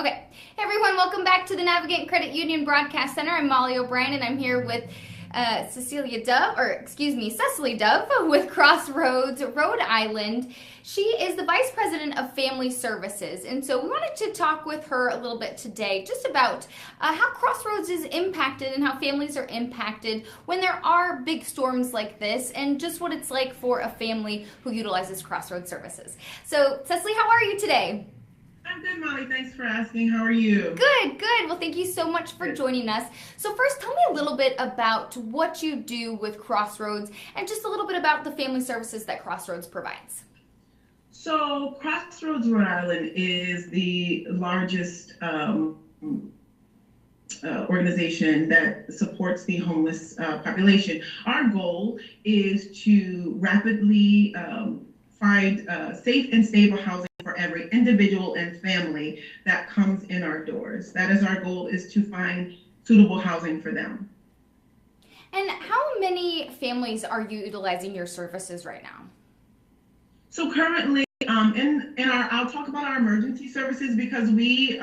Okay. Hey everyone, welcome back to the Navigant Credit Union Broadcast Center. I'm Molly O'Brien and I'm here with Cecily Dove with Crossroads, Rhode Island. She is the Vice President of Family Services, and so we wanted to talk with her a little bit today just about how Crossroads is impacted and how families are impacted when there are big storms like this, and just what it's like for a family who utilizes Crossroads services. So, Cecily, how are you today? I'm good, Molly. Thanks for asking. How are you? Good, good. Well, thank you so much for joining us. So first, tell me a little bit about what you do with Crossroads and just a little bit about the family services that Crossroads provides. So Crossroads, Rhode Island is the largest organization that supports the homeless population. Our goal is to rapidly find safe and stable housing for every individual and family that comes in our doors. That is our goal, is to find suitable housing for them. And how many families are you utilizing your services right now? So currently, I'll talk about our emergency services because we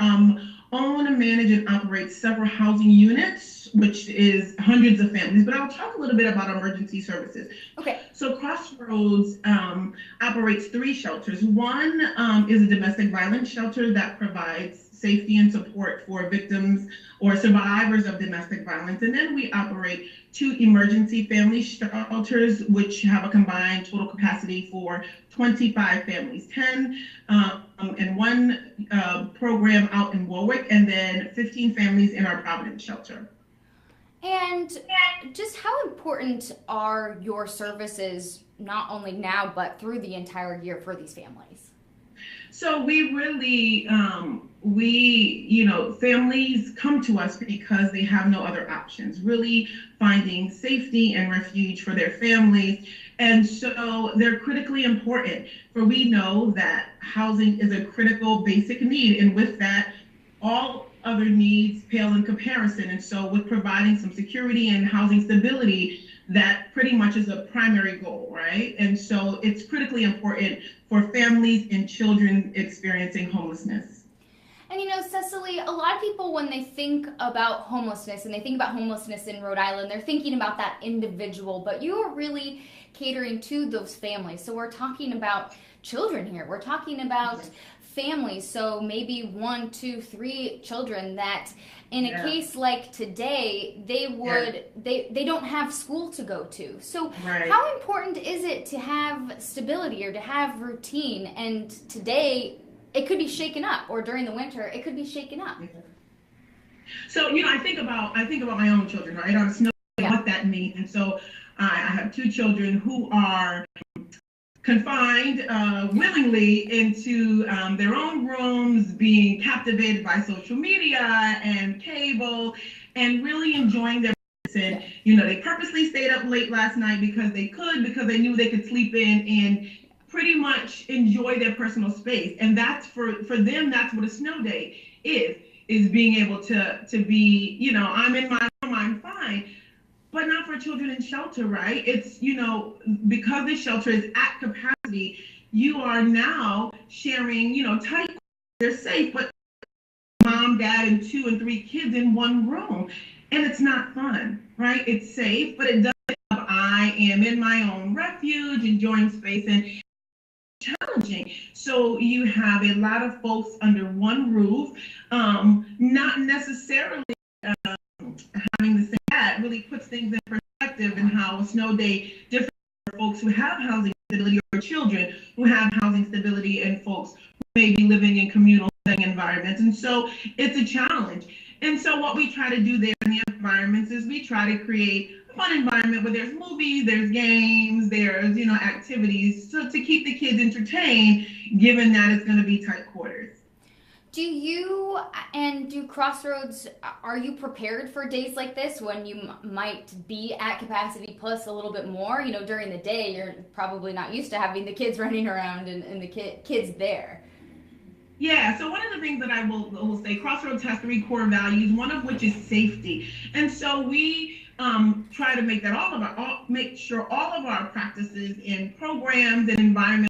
own and manage and operate several housing units, which is hundreds of families. But I'll talk a little bit about emergency services. Okay. So Crossroads operates 3 shelters. One is a domestic violence shelter that provides safety and support for victims or survivors of domestic violence. And then we operate 2 emergency family shelters, which have a combined total capacity for 25 families, 10 in one program out in Warwick, and then 15 families in our Providence shelter. And just how important are your services, not only now, but through the entire year for these families? So we really, families come to us because they have no other options, really finding safety and refuge for their families. And so they're critically important, for we know that housing is a critical basic need. And with that, all other needs pale in comparison. And so with providing some security and housing stability, that pretty much is a primary goal, right? And so it's critically important for families and children experiencing homelessness. And Cecily, a lot of people, when they think about homelessness and they think about homelessness in Rhode Island, they're thinking about that individual, but you are really catering to those families. So we're talking about children here. We're talking about families. So maybe 1, 2, 3 children that in a case like today, they don't have school to go to. So how important is it to have stability or to have routine? And today, it could be shaken up, or during the winter, it could be shaken up. So, I think about my own children, right? On snow, what that means. And so I have 2 children who are confined willingly into their own rooms, being captivated by social media and cable, and really enjoying their and they purposely stayed up late last night because they knew they could sleep in and pretty much enjoy their personal space. And that's for them, that's what a snow day is being able to be, I'm in my room, I'm fine. But not for children in shelter, right? It's, because the shelter is at capacity, you are now sharing, tight, they're safe, but mom, dad, and 2 and 3 kids in one room. And it's not fun, right? It's safe, but it doesn't have, I am in my own refuge, enjoying space, and challenging. So you have a lot of folks under one roof, not necessarily having the same. That really puts things in perspective and how a snow day differs for folks who have housing stability or children who have housing stability and folks who may be living in communal setting environments. And so it's a challenge. And so what we try to do there in the environments is we try to create a fun environment where there's movies, there's games, there's, activities, so to keep the kids entertained, given that it's going to be tight quarters. Do Crossroads, are you prepared for days like this when you might be at capacity plus a little bit more? During the day, you're probably not used to having the kids running around and the kids there. Yeah, so one of the things that I will say, Crossroads has 3 core values, one of which is safety. And so we try to make that make sure all of our practices and programs and environments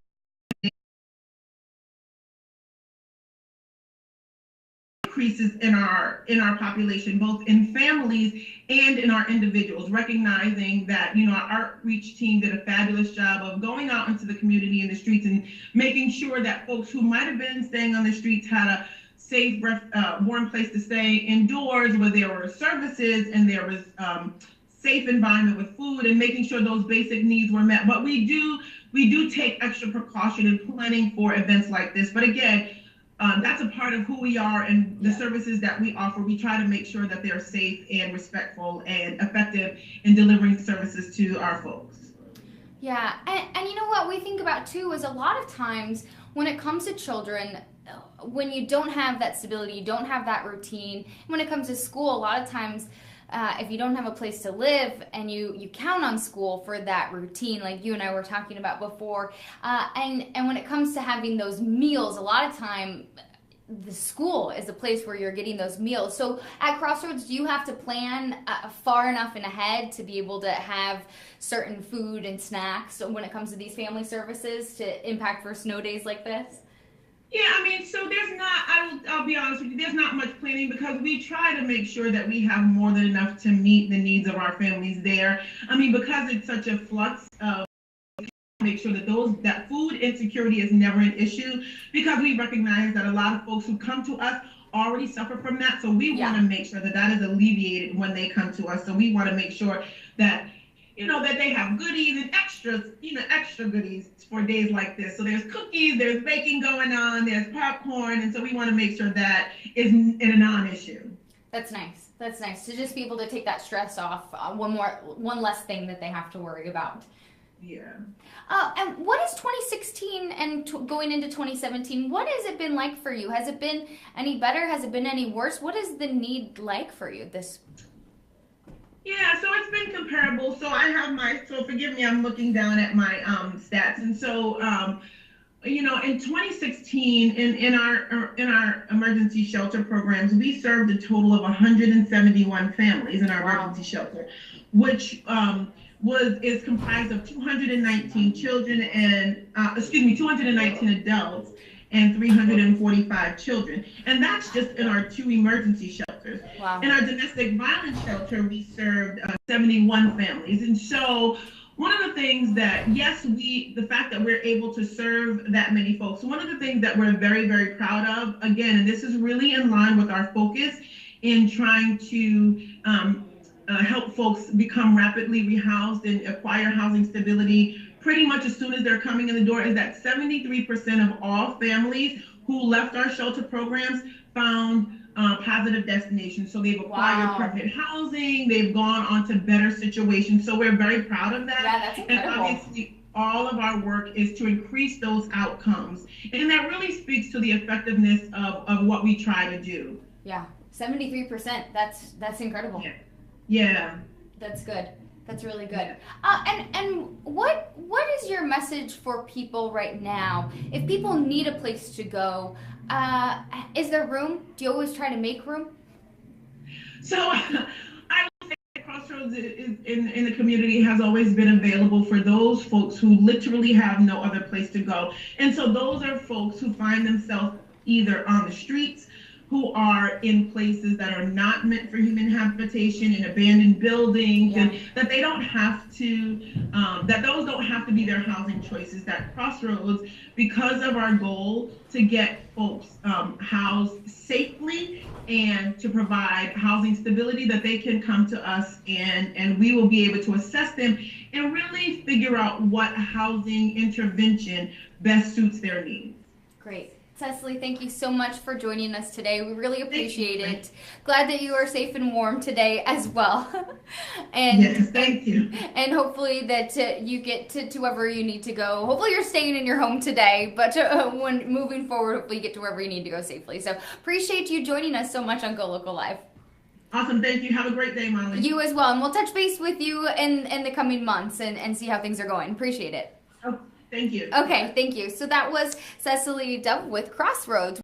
increases in our population, both in families and in our individuals, recognizing that, you know, our outreach team did a fabulous job of going out into the community and the streets and making sure that folks who might have been staying on the streets had a safe, warm place to stay indoors, where there were services and there was safe environment with food, and making sure those basic needs were met. But we do take extra precaution in planning for events like this. But again, that's a part of who we are and the services that we offer. We try to make sure that they're safe and respectful and effective in delivering services to our folks. Yeah, and you know what we think about too is a lot of times when it comes to children, when you don't have that stability, you don't have that routine. When it comes to school, a lot of times if you don't have a place to live and you count on school for that routine, like you and I were talking about before, and when it comes to having those meals, a lot of time the school is the place where you're getting those meals. So at Crossroads, do you have to plan far enough in ahead to be able to have certain food and snacks when it comes to these family services to impact for snow days like this? Yeah, I mean, so there's not, I'll be honest with you, there's not much planning, because we try to make sure that we have more than enough to meet the needs of our families there. I mean, because it's such a flux of, make sure that that food insecurity is never an issue, because we recognize that a lot of folks who come to us already suffer from that. So we want to make sure that that is alleviated when they come to us. So we want to make sure that, you know, that they have goodies and extras, you know, extra goodies for days like this. So there's cookies, there's baking going on, there's popcorn, and so we want to make sure that is a non-issue. That's nice. That's nice to just be able to take that stress off. One less thing that they have to worry about. Yeah. And what is 2016 and going into 2017? What has it been like for you? Has it been any better? Has it been any worse? What is the need like for you this? Yeah, so it's been comparable. So I have so forgive me, I'm looking down at my stats. And so, you know, in 2016, in our emergency shelter programs, we served a total of 171 families in our emergency shelter, which is comprised of 219 children and 219 adults and 345 children. And that's just in our 2 emergency shelters. Wow. In our domestic violence shelter, we served 71 families. And so one of the things that, the fact that we're able to serve that many folks, one of the things that we're very, very proud of, again, and this is really in line with our focus in trying to help folks become rapidly rehoused and acquire housing stability pretty much as soon as they're coming in the door, is that 73% of all families who left our shelter programs found positive destinations. So they've acquired permanent housing, they've gone on to better situations. So we're very proud of that. Yeah, that's incredible. And obviously, all of our work is to increase those outcomes. And that really speaks to the effectiveness of what we try to do. Yeah, 73%. That's incredible. Yeah. That's good. That's really good. And what is your message for people right now? If people need a place to go, is there room? Do you always try to make room? So I would say Crossroads in the community has always been available for those folks who literally have no other place to go. And so those are folks who find themselves either on the streets, who are in places that are not meant for human habitation, in abandoned buildings, and that they don't have to, that those don't have to be their housing choices. That Crossroads, because of our goal to get folks housed safely and to provide housing stability, that they can come to us and we will be able to assess them and really figure out what housing intervention best suits their needs. Great. Cicely, thank you so much for joining us today. We really appreciate it. Glad that you are safe and warm today as well. And yes, thank you. And hopefully that you get to wherever you need to go. Hopefully you're staying in your home today, but when moving forward, hopefully you get to wherever you need to go safely. So appreciate you joining us so much on Go Local Live. Awesome. Thank you. Have a great day, Molly. You as well. And we'll touch base with you in the coming months and see how things are going. Appreciate it. Oh, thank you. Okay, thank you. So that was Cicely Dove with Crossroads.